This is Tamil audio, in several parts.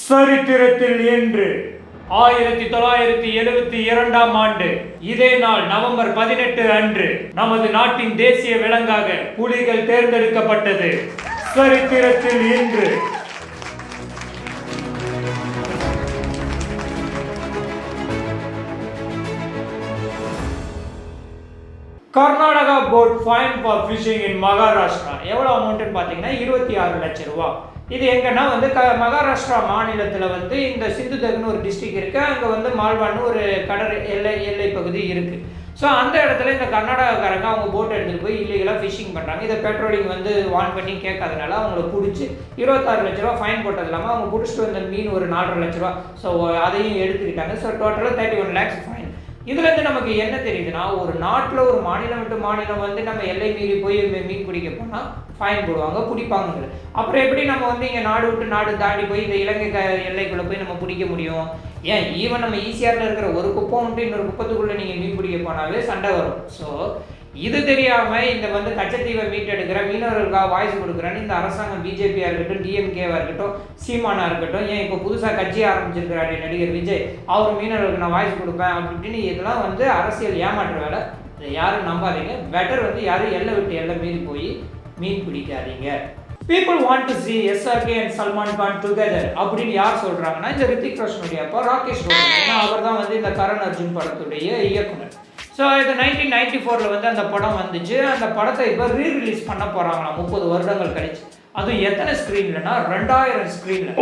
சரித்திரத்தில் இன்று 1972 ஆண்டு இதே நாள் நவம்பர் 18 அன்று நமது நாட்டின் தேசிய விலங்காக புலிகள் தேர்ந்தெடுக்கப்பட்டது. சரித்திரத்தில் இன்று Karnataka port fine for fishing in Maharashtra. எவ்வளோ அமௌண்ட்டுன்னு பார்த்தீங்கன்னா 26 லட்சம் ரூபா. இது எங்கன்னா மகாராஷ்டிரா மாநிலத்தில் இந்த சிந்துதர்னு ஒரு டிஸ்ட்ரிக்ட் இருக்குது. அங்கே மால்வான்னு ஒரு கடல் எல்லை பகுதி இருக்குது. ஸோ அந்த இடத்துல இந்த கர்நாடகாக்காரங்க அவங்க போட் எடுத்துகிட்டு போய் இல்லீகலாக ஃபிஷிங் பண்ணுறாங்க. இதை பெட்ரோலிங் வான் பண்ணி கேட்காதனால அவங்கள பிடிச்சி 26 லட்ச ரூபா ஃபைன் போட்டது இல்லாமல் அவங்க பிடிச்சிட்டு வந்த மீன் ஒரு 4.5 லட்ச ரூபா. ஸோ அதையும் எடுத்துக்கிட்டாங்க. ஸோ டோட்டலாக 31 lakhs ஃபைன். இதுலேருந்து நமக்கு என்ன தெரியுதுன்னா, ஒரு நாட்டில் ஒரு மாநிலம் விட்டு மாநிலம் நம்ம எல்லை மீறி போய் மீன் பிடிக்க போனால் ஃபைன் போடுவாங்க, பிடிப்பாங்க. அப்புறம் எப்படி நம்ம இங்கே நாடு விட்டு நாடு தாண்டி போய் இந்த இலங்கை எல்லைக்குள்ளே போய் நம்ம பிடிக்க முடியும்? ஏன் ஈவன் நம்ம ஈஸியாரில் இருக்கிற ஒரு குப்பம் விட்டு இன்னொரு குப்பத்துக்குள்ளே நீங்கள் மீன் பிடிக்க போனாலே சண்டை வரும். ஸோ இது தெரியாமல் இந்த கச்சத்தீவை மீட்டெடுக்கிற மீனவர்களுக்காக வாய்ஸ் கொடுக்குறேன்னு இந்த அரசாங்கம் பிஜேபியாக இருக்கட்டும், டிஎம்கேவாக இருக்கட்டும், சீமானாக இருக்கட்டும், ஏன் இப்போ புதுசாக கட்சி ஆரம்பிச்சிருக்கிறாரு நடிகர் விஜய், அவர் மீனவர்களுக்கு நான் வாய்ஸ் கொடுப்பேன் அப்படின்னு இதெல்லாம் அரசியல் ஏமாற்ற வேலை. இதை யாரும் நம்பாதீங்க. பெட்டர் யாரும் எல்லை விட்டு எல்லை மீறி போய் மீன் பிடிக்காதீங்க. People want to see SRK and Salman Khan together அப்படின்னு யார் சொல்கிறாங்கன்னா, இந்த ரித்திக் ரோஷனுடைய அப்பா ராகேஷ் ரோஷன். ஏன்னா அவர் தான் இந்த கரண் அர்ஜுன் படத்துடைய இயக்குனர். ஸோ இது 1994 அந்த படம் வந்துச்சு. அந்த படத்தை இப்போ ரீரிலீஸ் பண்ண போகிறாங்களாம் 30 வருடங்கள் கழிச்சு. அதுவும் எத்தனை ஸ்க்ரீன்லன்னா 2000 ஸ்க்ரீனில்.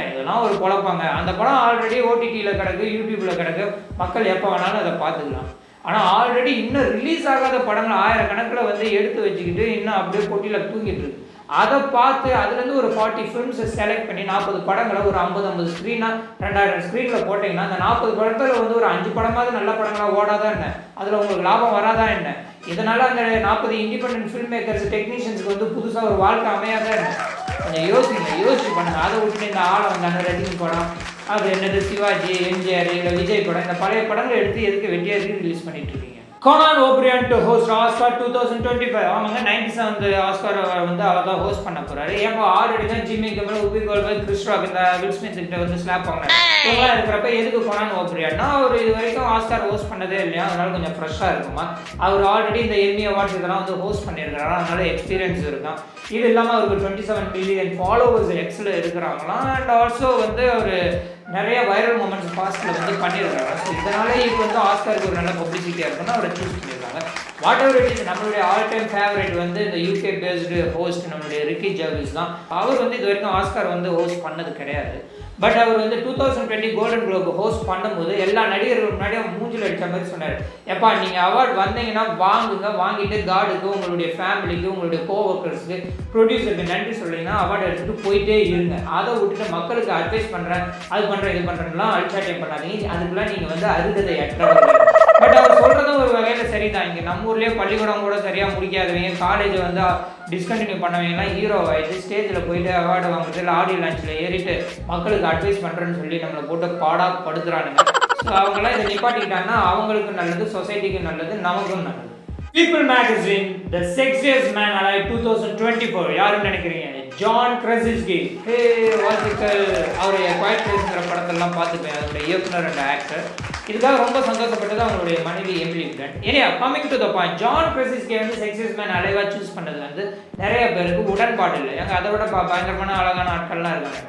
இதெல்லாம் ஒரு குழப்பாங்க. அந்த படம் ஆல்ரெடி ஓடிடியில் கிடக்கு, யூடியூப்பில் கிடக்கு, மக்கள் எப்போ வேணாலும் அதை பார்த்துக்கலாம். ஆனால் ஆல்ரெடி இன்னும் ரிலீஸ் ஆகாத படங்கள் 1000 கணக்கில் எடுத்து வச்சுக்கிட்டு இன்னும் அப்படியே போட்டியில் தூங்கிட்டு இருக்கு. அதை பார்த்து அதுலேருந்து ஒரு 40 ஃபிலிம்ஸை செலக்ட் பண்ணி 40 படங்களை ஒரு 50 ஸ்க்ரீனாக 2000 ஸ்க்ரீனில் போட்டிங்கன்னா அந்த 40 படத்தில் ஒரு 5 படமாவது நல்ல படங்களாக ஓடாதான் என்ன, அதில் உங்களுக்கு லாபம் வராதான் என்ன? இதனால் அந்த 40 இண்டிபெண்டன்ட் ஃபில்ம் மேக்கர்ஸ் டெக்னீஷியன்ஸுக்கு புதுசாக ஒரு வாழ்க்கை அமையாதான் என்ன? கொஞ்சம் யோசிச்சு பண்ணுங்கள். அதை விட்டுட்டு இந்த ஆளை ரஜினி படம், அது என்னது சிவாஜி, எம்ஜிஆர் இல்லை விஜய் படம், இந்த பழைய படங்கள் எடுத்து எதுக்கு வெட்டியாக ரிலீஸ் பண்ணிட்டு இருக்கீங்க? Konan O'Brien to host Oscar 2025. ஆமாங்க, 97th ஆஸ்கார் அவர் தான் ஹோஸ்ட் பண்ண போறாரு. ஏப்போ ஆல்ரெடி தான் ஜிம்மி கிமெல், உபி கோல்பர்க், கிறிஸ் ராக், இந்த வில் ஸ்மித் கிட்ட ஸ்லாப் வாங்கினாரு. இதெல்லாம் இருக்கிறப்ப எதுக்கு கோனான் ஓப்ரியன்னா, அவர் இது வரைக்கும் ஆஸ்கார் ஹோஸ்ட் பண்ணதே இல்லையா, அதனால கொஞ்சம் ஃப்ரெஷ்ஷாக இருக்குமா. அவர் ஆல்ரெடி இந்த எம்மி அவார்ட்ஸ் இதெல்லாம் ஹோஸ்ட் பண்ணியிருக்காரு, அதனால எக்ஸ்பீரியன்ஸ் இருக்கும். இது இல்லாமல் அவருக்கு 27 மில்லியன் ஃபாலோவர்ஸ் எக்ஸில் இருக்கிறாங்களாம். அண்ட் ஆல்சோ அவர் நிறைய வைரல் மூமெண்ட்ஸ் பாஸ்டில் பண்ணியிருக்காங்க. ஸோ இதனால இது ஆஸ்காருக்கு ஒரு நல்ல பப்ளிசிட்டியாக இருக்குன்னு அவரை சூஸ் பண்ணியிருக்காங்க. வாட் எவர் இட் இஸ், நம்மளுடைய ஆல் டைம் ஃபேவரட் இந்த யூகே பேஸ்டு ஹோஸ்ட் நம்மளுடைய ரிக்கி ஜர்வைஸ் தான். அவர் இது வரைக்கும் ஆஸ்கார் ஹோஸ்ட் பண்ணது கிடையாது. பட் அவர் 2020 கோல்டன் குளோப் ஹோஸ்ட் பண்ணும்போது எல்லா நடிகர்கள் முன்னாடியும் மூஞ்சில் அடித்த மாதிரி சொன்னார், எப்பா நீங்கள் அவார்ட் வந்தீங்கன்னா வாங்குங்க, வாங்கிட்டு கார்டுக்கு, உங்களுடைய ஃபேமிலிக்கு, உங்களுடைய கோவர்க்கர்ஸுக்கு, ப்ரொடியூசருக்கு நன்றி சொல்லிங்கன்னா அவார்டு எடுத்துகிட்டு போயிட்டே இருங்க. அதை விட்டுட்டு மக்களுக்கு அட்வைஸ் பண்ணுறேன், அது பண்ணுறேன், இது பண்ணுறேன்லாம் அல்சாட்டியம் பண்ணாதீங்க. அதுக்கெல்லாம் நீங்கள் அருகதை அற்றவர்கள். பட் அவர் சொல்கிறதும் ஒரு வகையில் சரிதான். இங்கே நம்ம ஊர்லேயே பள்ளிக்கூடம் கூட சரியாக முடிக்காதவங்க, காலேஜ் டிஸ்கண்டினியூ பண்ணவங்கலாம் ஹீரோ ஆகிட்டு ஸ்டேஜில் போயிட்டு அவார்டு வாங்குறது, இல்லை ஆடியோ லான்ச்சில் ஏறிட்டு மக்களுக்கு அட்வைஸ் பண்ணுறேன்னு சொல்லி நம்மளை போட்டு படுத்துறானுங்க. ஸோ அவங்களாம் இதை நிப்பாட்டிக்கிட்டாங்கன்னா அவங்களுக்கும் நல்லது, சொசைட்டிக்கும் நல்லது, நமக்கும் நல்லது. People Magazine, The Sexiest Man Alive 2024. யாருன்னு நினைக்கிறீங்க? ஜான் கிரசிஸ்கி. வாழ்த்துக்கள். அவருடைய குவைட் பிளேஸ்ங்கிற படத்தெல்லாம் பார்த்துப்பேன், அதோடைய இயக்குனர் அண்ட் ஆக்டர். இதுக்காக ரொம்ப சந்தோஷப்பட்டது அவங்களுடைய மனைவி எமிலி பிளண்ட். ஏன்னா coming to the point, John Krasinski sexiest man அலைவாக சூஸ் பண்ணது நிறைய பேருக்கு உடன்பாடு இல்லை. எங்கள் அதை விட பயங்கரமான அழகான ஆட்கள்லாம் இருக்காங்க.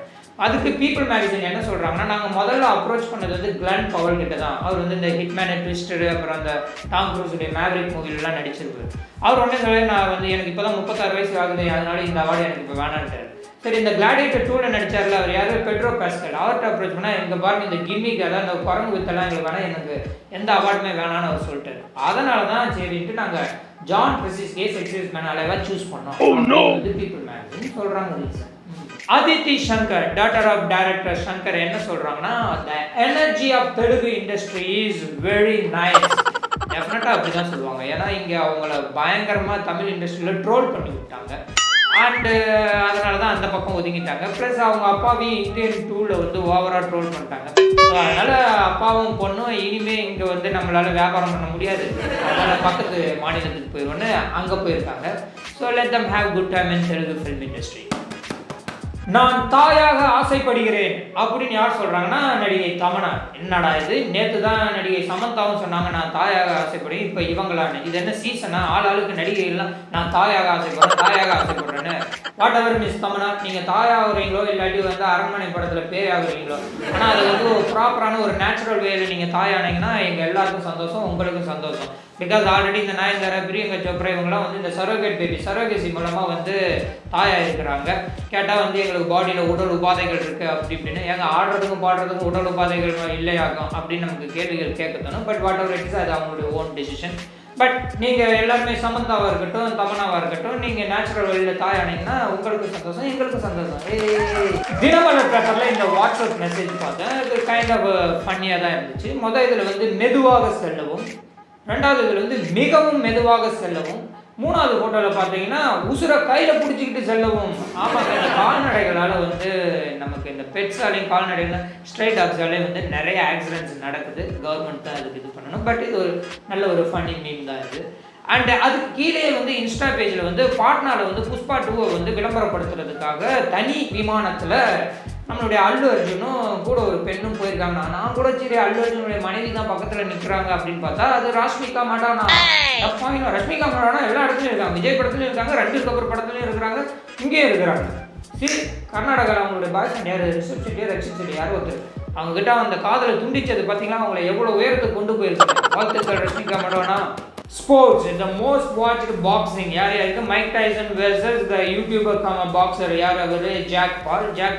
அதுக்கு பீப்புள் மேகசின் என்ன சொல்கிறாங்கன்னா, நாங்கள் முதல்ல அப்ரோச் பண்ணது கிளன் பவல் கிட்ட தான். அவர் இந்த ஹிட்மேன், ட்விஸ்டர், அப்புறம் அந்த டாம் க்ரூஸுடைய மேவரிக் மூவிலெலாம் நடிச்சிருப்பார். அவர் உடனே சொல்லி நான் எனக்கு இப்போ தான் 36 வயசு ஆகுது, அதனால இந்த அவார்டு எனக்கு இப்போ வேணான்ட்டார். சரி, இந்த கிளாடியேட்டர் 2 நடிச்சார்ல அவர் யார், பெட்ரோ பாஸ்கல், அவர்கிட்ட அப்ரோச் பண்ணால் எங்கள் பாருங்க இந்த கிம்மிக்கு, அதான் இந்த குரங்கு வித்தெல்லாம் எங்களுக்கு வேணால், எனக்கு எந்த அவார்டுமே வேணான்னு அவர் சொல்லிட்டார். அதனால தான் சரின்ட்டு நாங்கள் ஜான் கிரசிஸ்கி செக்ஸியஸ்ட் மேன் அலைவாக சூஸ் பண்ணோம். பீப்புள் மேகசின் சொல்கிறாங்க reason. Aditi Shankar, daughter of director Shankar, என்ன சொல்கிறாங்கன்னா, the energy of Telugu industry is very nice. டெஃபினட்டாக அப்படி தான் சொல்லுவாங்க. ஏன்னா இங்கே அவங்கள பயங்கரமாக தமிழ் இண்டஸ்ட்ரியில் ட்ரோல் பண்ணி விட்டாங்க. அண்டு அதனால தான் அந்த பக்கம் ஒதுங்கிட்டாங்க. ப்ளஸ் அவங்க அப்பாவையும் இந்தியன் 2ல் ஓவராக ட்ரோல் பண்ணிட்டாங்க. ஸோ அதனால் அப்பாவும் பொண்ணும் இனிமேல் இங்கே நம்மளால் வியாபாரம் பண்ண முடியாது, அதனால் பக்கத்து மாநிலத்துக்கு போயிடுவோன்னு அங்கே போயிருக்காங்க. So let them have good time in Telugu film industry. நான் தாயாக ஆசைப்படுகிறேன் அப்படின்னு யார் சொல்றாங்கன்னா நடிகை தமன்னா. என்னடா இது, நேற்று தான் நடிகை சமந்தாவும் சொன்னாங்க நான் தாயாக ஆசைப்படுறேன், இப்போ இவங்களான்னு. இது என்ன சீசனா? ஆளுக்கு நடிகைகள்லாம் நான் தாயாக ஆசைப்படுறேன்னு. வாட் எவர் மிஸ் தமன்னா, நீங்கள் தாயாகிறீங்களோ இல்லாட்டி வந்து அரண்மனை படத்தில் பேயாகிறீங்களோ, ஆனால் அது வந்து ஒரு ப்ராப்பரான ஒரு நேச்சுரல் வேல நீங்கள் தாயானீங்கன்னா எங்கள் எல்லாருக்கும் சந்தோஷம், உங்களுக்கும் சந்தோஷம். பிகாஸ் ஆல்ரெடி இந்த நயன்தாரா, பிரியங்கா சோப்ரா இவங்கெல்லாம் வந்து இந்த சரோகசி மூலமாக வந்து தாயாக இருக்கிறாங்க. கேட்டால் வந்து எங்களுக்கு பாடியில் உடல் உபாதைகள் இருக்குது அப்படி இப்படின்னு. ஏங்க ஆடுறதுக்கும் பாடுறதுக்கும் உடல் உபாதைகள் இல்லையாகும் அப்படின்னு நமக்கு கேள்விகள் கேட்க தோணும். பட் வாட் எவர் இட்ஸ், அது அவங்களுடைய ஓன் டெசிஷன். பட் நீங்கள் எல்லாருமே சமந்தாவாக இருக்கட்டும், தமன்னாவாக இருக்கட்டும், நீங்கள் நேச்சுரல் வழியில் தாயானீங்கன்னா உங்களுக்கு சந்தோஷம், எங்களுக்கு சந்தோஷம். தினமலர் பேப்பரில் இந்த வாட்ஸ்அப் மெசேஜ் பார்த்தேன். இது கைண்ட் ஆஃப் ஃபன்னியாக தான் இருந்துச்சு. இதில் வந்து மெதுவாக செல்லவும், ரெண்டாவது இதில் வந்து மிகவும் மெதுவாக செல்லவும், மூணாவது ஃபோட்டோவில் பார்த்தீங்கன்னா உசுரை கையில் பிடிச்சிக்கிட்டு செல்லவும். ஆமாங்க, இந்த கால்நடைகளால் வந்து நமக்கு இந்த பெட்ஸாலையும் கால்நடைகள் ஸ்ட்ரைட் டாக்ஸாலேயும் வந்து நிறைய ஆக்சிடென்ட்ஸ் நடக்குது. கவர்மெண்ட் தான் அதுக்கு இது பண்ணணும். பட் இது ஒரு நல்ல ஒரு ஃபன்னி மீம் தான் இது. அண்ட் அதுக்கு கீழே வந்து இன்ஸ்டா பேஜில் வந்து பாட்னாவில் வந்து புஷ்பா 2 வந்து விளம்பரப்படுத்துறதுக்காக தனி விமானத்தில் நம்மளுடைய அல்லு அர்ஜுனும் கூட ஒரு பெண்ணும் போயிருக்காங்க. நான் கூட சரி அல்லு அர்ஜுனுடைய மனைவி தான் பக்கத்தில் நிற்கிறாங்க அப்படின்னு பார்த்தா அது ராஷ்மிகா மண்டானா. ரஷ்மிகா மண்டானா எல்லா இடத்துலையும் இருக்காங்க. விஜய் படத்துலையும் இருக்காங்க, ரன்வீர் கபூர் படத்துலையும் இருக்கிறாங்க, இங்கேயும் இருக்கிறாங்க. சரி, கர்நாடகாவில் அவங்களுடைய பாய் ஃப்ரெண்ட் யார், ரிஷப் செட்டியா ரக்ஷித் செட்டி யாரோ ஒருத்தர், அவங்ககிட்ட அந்த காதலை துண்டிச்சது பார்த்தீங்கன்னா அவங்களை எவ்வளோ உயரத்துக்கு கொண்டு போயிருக்காங்க. வாழ்த்துக்கள் Rashmika Mandanna. Sports, the most watched boxing யாருக்கு? Mike Tyson versus the YouTuber boxer யார்? அவர் ஜாக்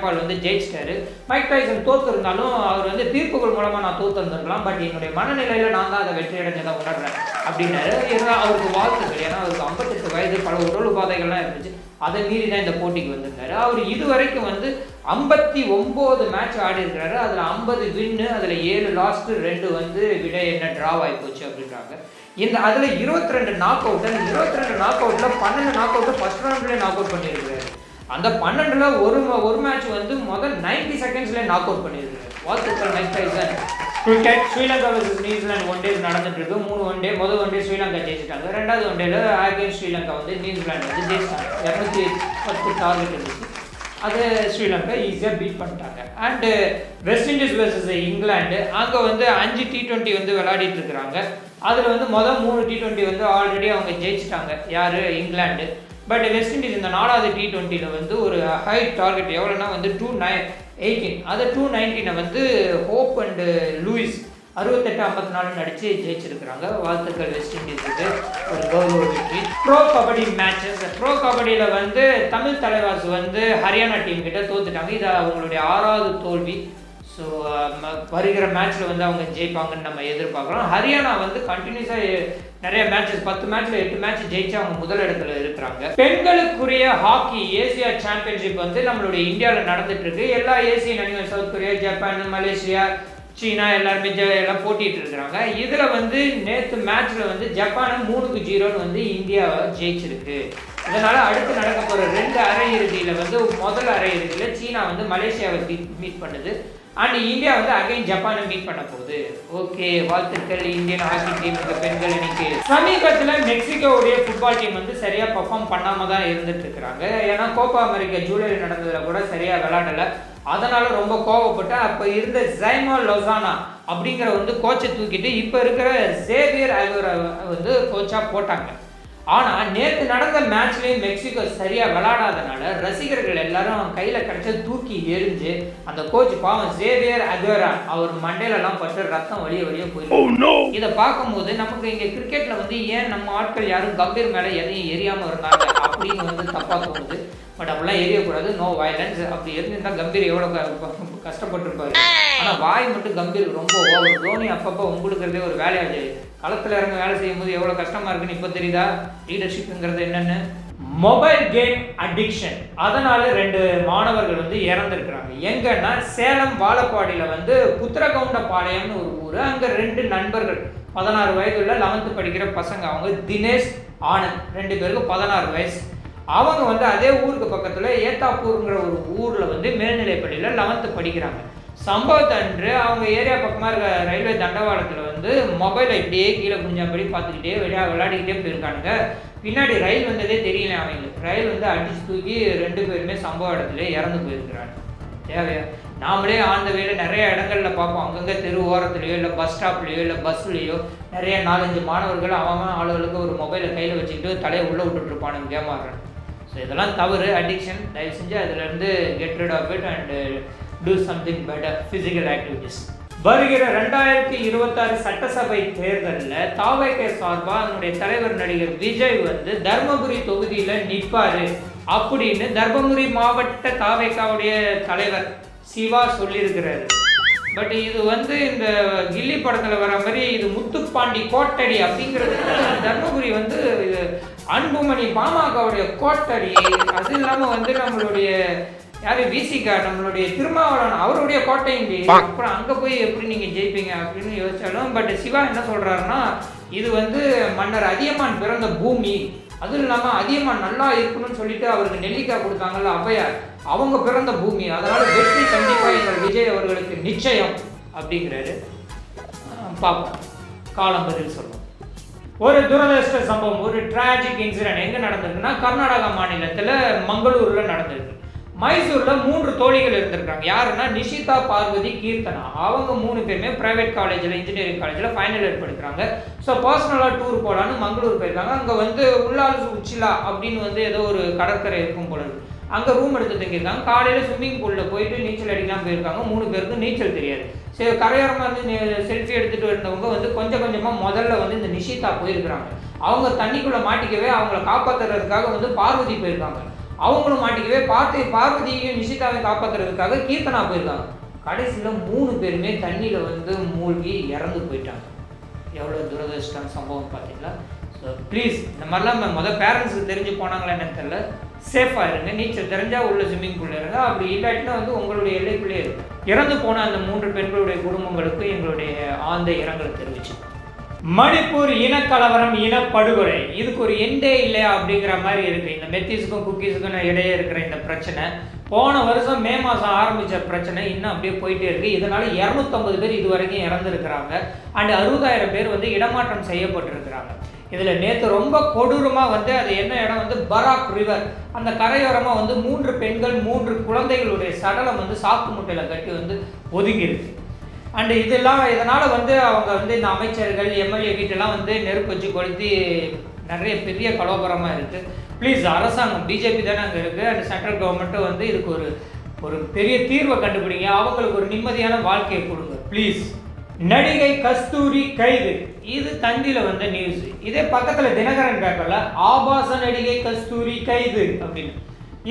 பால் வந்து ஜெயிச்சிட்டாரு. மைக் டைசன் தோத்துருந்தாலும் அவர் வந்து தீர்ப்புகள் மூலமாக நான் தோத்துருந்துருக்கலாம், பட் என்னுடைய மனநிலையில் நான் தான் அதை வெற்றி அடைஞ்சதை உணர்றேன் அப்படின்னாரு. இருந்தால் அவருக்கு வாழ்த்துக்கள், ஏன்னா அவருக்கு 58 வயது, பல உடல் உபாதைகள்லாம் இருந்துச்சு. அதை மீறி தான் இந்த போட்டிக்கு வந்திருக்காரு. அவர் இதுவரைக்கும் வந்து 59 மேட்ச் ஆடி இருக்கிறாரு. அதில் 50 வின்னு, அதில் 7 லாஸ்ட்டு, 2 வந்து விட என்ன ட்ராவ் ஆகி போச்சு அப்படின்றாங்க. இந்த அதில் 22 நாக் அவுட், அந்த 22 நாக் அவுட்டில் 12 நாக் அவுட்டை ஃபர்ஸ்ட் ரவுண்ட்லேயே நாக் அவுட் பண்ணியிருக்காரு. அந்த 12ல் ஒரு மேட்ச் வந்து முதல் 90 செகண்ட்ஸ்லேயே நாக் அவுட் பண்ணியிருக்காரு. வாழ்த்துக்கள் Mike Tyson. Cricket, Sri Lanka versus New Zealand one day நடந்துட்டு இருக்கு. 3 ஒன் டே. முதல் ஒன் டே ஸ்ரீலங்கா ஜெயிச்சிட்டாங்க. ரெண்டாவது ஒன் டேல அகைன்ஸ்ட் ஸ்ரீலங்கா வந்து நியூசிலாந்து வந்து ஜெயிச்சிட்டாங்க. 210 டார்கெட் இருந்துச்சு, அது ஸ்ரீலங்கா ஈஸியாக பீட் பண்ணிட்டாங்க. And west Indies versus England, அங்கே வந்து 5 T20 வந்து விளையாடிட்டு இருக்கிறாங்க. அதில் வந்து முதல் 3 T20 வந்து ஆல்ரெடி அவங்க ஜெயிச்சிட்டாங்க. யார்? இங்கிலாந்து. பட் வெஸ்ட் இண்டீஸ் இந்த 4வது T20யில் வந்து ஒரு ஹை டார்கெட் எவ்வளோனா வந்து 218, அது 219 வந்து ஹோப் அண்டு லூயிஸ் 68-54 அடித்து ஜெயிச்சிருக்கிறாங்க. வாழ்த்துக்கள் வெஸ்ட் இண்டீஸுக்கு, ஒரு கௌரவ வெற்றி. ப்ரோ கபடி மேட்சஸ், ப்ரோ கபடியில் வந்து தமிழ் தலைவாஸ் வந்து ஹரியானா டீம் கிட்ட தோத்துட்டாங்க. இது அவங்களுடைய 6வது தோல்வி. ஸோ வருகிற மேட்ச்சில் வந்து அவங்க ஜெயிப்பாங்கன்னு நம்ம எதிர்பார்க்குறோம். ஹரியானா வந்து கண்டினியூஸாக நிறைய மேட்சஸ் 10 மேட்ச்சில் 8 மேட்ச் ஜெயிச்சு அவங்க முதல் இடத்துல இருக்கிறாங்க. பெண்களுக்குரிய ஹாக்கி ஏசியா சாம்பியன்ஷிப் வந்து நம்மளுடைய இந்தியாவில் நடந்துட்டு இருக்கு. எல்லா ஏசியன் அணிகள் சவுத் கொரியா, ஜப்பான், மலேசியா, சீனா எல்லாருமே எல்லாம் போட்டிட்டு இருக்கிறாங்க. இதில் வந்து நேற்று மேட்ச்சில் வந்து ஜப்பானை 3-0 வந்து இந்தியா ஜெயிச்சிருக்கு. இதனால் அடுத்து நடக்க போகிற 2 அரையிறுதியில் வந்து முதல் அரையிறுதியில் சீனா வந்து மலேசியாவை மீட் பண்ணுது. அண்ட் இந்தியா வந்து அகைன் ஜப்பானை மீட் பண்ண போகுது. ஓகே, வாழ்த்துக்கள் இந்தியன் ஹாக்கி டீமுக்கு, பெண்கள் அணிக்கு. சமீபத்தில் மெக்சிகோவுடைய ஃபுட்பால் டீம் வந்து சரியாக பர்ஃபார்ம் பண்ணாமல் தான் இருந்துட்டு இருக்கிறாங்க. ஏன்னா கோப்பா அமெரிக்கா ஜூலையில் நடந்ததில் கூட சரியாக விளையாடலை. அதனால ரொம்ப கோவப்பட்டு அப்போ இருந்த ஜைமா லொசானா அப்படிங்கிற வந்து கோச்சை தூக்கிட்டு இப்போ இருக்கிற சேவியர் அகோரா வந்து கோச்சாக போட்டாங்க. ஆனால் நேற்று நடந்த மேட்ச்லேயும் மெக்சிகோ சரியாக விளையாடாதனால ரசிகர்கள் எல்லாரும் கையில் கிடைச்ச தூக்கி எரிஞ்சு அந்த கோச் பாவம் சேவியர் அகோரா அவர் மண்டையிலலாம் பட்டு ரத்தம் வழிய போயிருக்கு. இதை பார்க்கும்போது நமக்கு இங்கே கிரிக்கெட்டில் வந்து ஏன் நம்ம ஆட்கள் யாரும் கம்பீர் மேலே எதையும் எரியாமல் இருந்தாங்க அப்படின்னு வந்து தப்பாக தோணுது. பட் அப்படிலாம் எரியக்கூடாது, நோ வயலன்ஸ். அப்படி இருந்திருந்தால் கம்பீர் எவ்வளோ கஷ்டப்பட்டுருப்பாரு. ஆனால் வாய் மட்டும் கம்பீர் ரொம்ப ஓவர். தோனி அப்பப்போ உங்களுக்கிறதே ஒரு வேலையாச்சு. களத்தில் இறங்க வேலை செய்யும் போது எவ்வளோ கஷ்டமாக இருக்குன்னு இப்போ தெரியுதா லீடர்ஷிப்புங்கிறது என்னென்னு. மொபைல் கேம் அடிக்ஷன், அதனால 2 மாணவர்கள் வந்து இறந்துருக்குறாங்க. எங்கன்னா சேலம் வாழப்பாடியில் வந்து புத்திரகவுண்டபாளையம்னு ஒரு ஊர். அங்கே 2 நண்பர்கள் 16 வயதுள்ள 11th படிக்கிற பசங்க. அவங்க தினேஷ், ஆனந்த், 2 பேருக்கும் 16 வயசு. அவங்க வந்து அதே ஊருக்கு பக்கத்தில் ஏத்தாப்பூருங்கிற ஒரு ஊரில் வந்து மேல்நிலைப்பள்ளியில் 11th படிக்கிறாங்க. சம்பவத்தன்று அவங்க ஏரியா பக்கமாக இருக்க ரயில்வே தண்டவாளத்தில் வந்து மொபைலை இப்படியே கீழே குஞ்சாம்படி பார்த்துக்கிட்டே விளையாடிக்கிட்டே போயிருக்கானுங்க. பின்னாடி ரயில் வந்ததே தெரியல அவங்களுக்கு. ரயில் வந்து அடிச்சு தூக்கி 2 பேருமே சம்பவ இடத்துல இறந்து போயிருக்கிறாங்க. தேவையா? நாமளே ஆந்த வேலை நிறைய இடங்கள்ல பார்ப்போம். அங்கங்கே தெரு ஓரத்துலையோ இல்லை பஸ் ஸ்டாப்லேயோ இல்லை பஸ்லேயோ நிறைய 4-5 மாணவர்கள் அவன் ஆளுகளுக்கு ஒரு மொபைலை கையில் வச்சுக்கிட்டு தலையை உள்ளே விட்டுட்டு இருப்பானுங்க ஏமாறுறேன். ஸோ இதெல்லாம் தவறு, அடிக்ஷன். தயவு செஞ்சு அதிலேருந்து get rid of it and do something better physical activities. வருகிற 2026 சட்டசபை தேர்தலில் தாவேகா சார்பாக அதனுடைய தலைவர் நடிகர் விஜய் வந்து தர்மபுரி தொகுதியில் நிற்பார் அப்படின்னு தர்மபுரி மாவட்ட தாவேகாவுடைய தலைவர் சிவா சொல்லியிருக்கிறாரு. பட் இது வந்து இந்த கில்லி படத்தில் வர மாதிரி இது முத்துப்பாண்டி கோட்டடி அப்படிங்கிறது. தர்மபுரி வந்து அன்புமணி பாமகவுடைய கோட்டடி. அது இல்லாமல் வந்து நம்மளுடைய யார் விசிகா நம்மளுடைய திருமாவளவன் அவருடைய கோட்டைங்க. அப்புறம் அங்கே போய் எப்படி நீங்கள் ஜெயிப்பீங்க அப்படின்னு யோசிச்சாலும் பட் சிவா என்ன சொல்கிறாருன்னா இது வந்து மன்னர் அதியமான் பிறந்த பூமி. அதுவும் இல்லாமல் அதியமான் நல்லா இருக்கணும்னு சொல்லிட்டு அவருக்கு நெல்லிக்காய் கொடுத்தாங்கல்ல ஔவையார், அவங்க பிறந்த பூமி. அதனால வெற்றி கண்டிப்பாக எங்கள் விஜய் அவர்களுக்கு நிச்சயம் அப்படிங்கிறாரு. பார்ப்போம், காலம் பதில் சொல்லும். ஒரு துரதிருஷ்ட சம்பவம், ஒரு டிராஜிக் இன்சிடென்ட் எங்கே நடந்திருக்குன்னா கர்நாடகா மாநிலத்தில் மங்களூரில் நடந்திருக்கு. மைசூரில் 3 தோழிகள் இருந்திருக்காங்க. யாருன்னா நிஷிதா, பார்வதி, கீர்த்தனா. அவங்க 3 பேருமே ப்ரைவேட் காலேஜில் இன்ஜினியரிங் காலேஜில் ஃபைனல் இயர் படிக்கிறாங்க. ஸோ பர்சனலாக டூர் போகலான்னு மங்களூர் போயிருக்காங்க. அங்கே வந்து உள்ளால் உச்சிலா அப்படின்னு வந்து ஏதோ ஒரு கடற்கரை இருக்கும் போல இருக்கு. அங்கே ரூம் எடுத்து தங்கியிருக்காங்க. காலையில் ஸ்விம்மிங் பூலில் போயிட்டு நீச்சல் அடிக்கலாம் போயிருக்காங்க. 3 பேருக்கும் நீச்சல் தெரியாது. சரி, கரையோரமாக வந்து செல்ஃபி எடுத்துகிட்டு இருந்தவங்க வந்து கொஞ்சம் கொஞ்சமாக முதல்ல வந்து இந்த நிஷிதா போயிருக்கிறாங்க. அவங்க தண்ணிக்குள்ளே மாட்டிக்கவே அவங்கள காப்பாற்றுறதுக்காக வந்து பார்வதி போயிருக்காங்க. அவங்களும் மாட்டிக்கவே பார்வதியையும் நிஷிதாவையும் காப்பாற்றுறதுக்காக கீர்த்தனா போயிருக்காங்க. கடைசியில் 3 பேருமே தண்ணியில் வந்து மூழ்கி இறந்து போயிட்டாங்க. எவ்வளோ துரதிருஷ்டம் சம்பவம் பார்த்தீங்களா? ஸோ ப்ளீஸ் இந்த மாதிரிலாம் பேரண்ட்ஸுக்கு தெரிஞ்சு போனாங்களா என்னன்னு தெரியல. சேஃபாக இருங்க. நீச்சல் தெரிஞ்சால் உள்ள ஸ்விம்மிங் பூலில் இருங்க. அப்படி இல்லாட்டினா வந்து உங்களுடைய எல்லைக்குள்ளே இருக்கும். இறந்து போன அந்த 3 பெண்களுடைய குடும்பங்களுக்கு எங்களுடைய ஆழ்ந்த இரங்கலை தெரிவிச்சு. மணிப்பூர் இனக்கலவரம், இனப்படுகொலை, இதுக்கு ஒரு எண்டே இல்லையா அப்படிங்கிற மாதிரி இருக்குது. இந்த மெத்திஸுக்கும் குக்கீஸுக்கும் இடையே இருக்கிற இந்த பிரச்சனை போன வருஷம் மே மாதம் ஆரம்பித்த பிரச்சனை இன்னும் அப்படியே போயிட்டே இருக்குது. இதனால் 250 பேர் இது வரைக்கும் இறந்துருக்கிறாங்க. அண்ட் 60,000 பேர் வந்து இடமாற்றம் செய்யப்பட்டிருக்கிறாங்க. இதில் நேற்று ரொம்ப கொடூரமாக வந்து அது என்ன இடம் வந்து பராக் ரிவர், அந்த கரையோரமாக வந்து 3 பெண்கள் 3 குழந்தைகளுடைய சடலம் வந்து சாக்கு முட்டையில் கட்டி வந்து ஒதுங்கிருக்கு. அண்டு இதனால் வந்து அவங்க வந்து இந்த அமைச்சர்கள் எம்எல்ஏ வீட்டெல்லாம் வந்து நெருப்பு வச்சு கொளுத்தி நிறைய பெரிய கலோபரமாக இருக்குது. ப்ளீஸ் அரசாங்கம் பிஜேபி தானே அங்கே இருக்குது. அண்ட் சென்ட்ரல் கவர்மெண்ட்டும் வந்து இதுக்கு ஒரு பெரிய தீர்வை கண்டுபிடிங்க. அவங்களுக்கு ஒரு நிம்மதியான வாழ்க்கையை கொடுங்க ப்ளீஸ். நடிகை கஸ்தூரி கைது, இது தந்தியில் வந்த நியூஸ். இதே பக்கத்தில் தினகரன் பேப்பரில் ஆபாச நடிகை கஸ்தூரி கைது அப்படின்னு.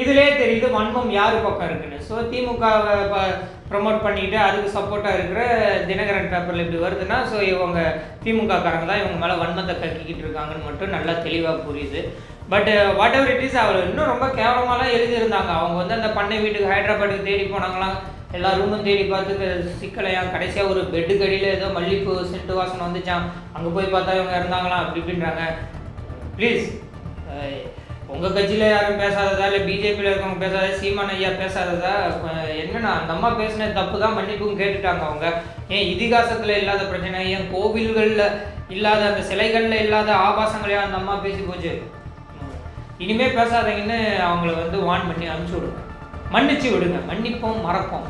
இதிலே தெரியுது வன்மம் யார் பக்கம் இருக்குன்னு. ஸோ திமுகவை ப்ரமோட் பண்ணிட்டு அதுக்கு சப்போர்ட்டாக இருக்கிற தினகரன் பேப்பரில் இப்படி வருதுன்னா ஸோ இவங்க திமுககாரங்க தான் இவங்க மேலே வன்மத்தை கக்கிக்கிட்டு இருக்காங்கன்னு மட்டும் நல்லா தெளிவாக புரியுது. But whatever it is, அவர் இன்னும் ரொம்ப கேவலமாலாம் எழுதியிருந்தாங்க. அவங்க வந்து அந்த பண்ணை வீட்டுக்கு ஹைதராபாத்துக்கு தேடி போனாங்களாம். எல்லா ரூமும் தேடி பார்த்து சிக்கலையாம். கடைசியாக ஒரு பெட்டுக்கு அடியில் ஏதோ மல்லிகைப்பூ சென்ட்டு வாசனை வந்துச்சான். அங்கே போய் பார்த்தா இவங்க இருந்தாங்களாம் அப்படி இப்படின்றாங்க. ப்ளீஸ், உங்கள் கட்சியில் யாரும் பேசாததா, இல்லை பிஜேபியில் இருக்கவங்க பேசாத, சீமான் ஐயா பேசாததா, என்னன்னா அந்த அம்மா பேசின தப்பு தான் மன்னிப்பும் கேட்டுட்டாங்க அவங்க. ஏன் இதிகாசத்தில் இல்லாத பிரச்சனை, ஏன் கோவில்களில் இல்லாத அந்த சிலைகளில் இல்லாத ஆபாசங்களையும் அந்த அம்மா பேசி போச்சு. இனிமேல் பேசாதீங்கன்னு அவங்கள வந்து வார்ன் பண்ணி அனுப்பிச்சி விடுங்க. மன்னிச்சு விடுங்க. மன்னிப்போம், மறப்போம்.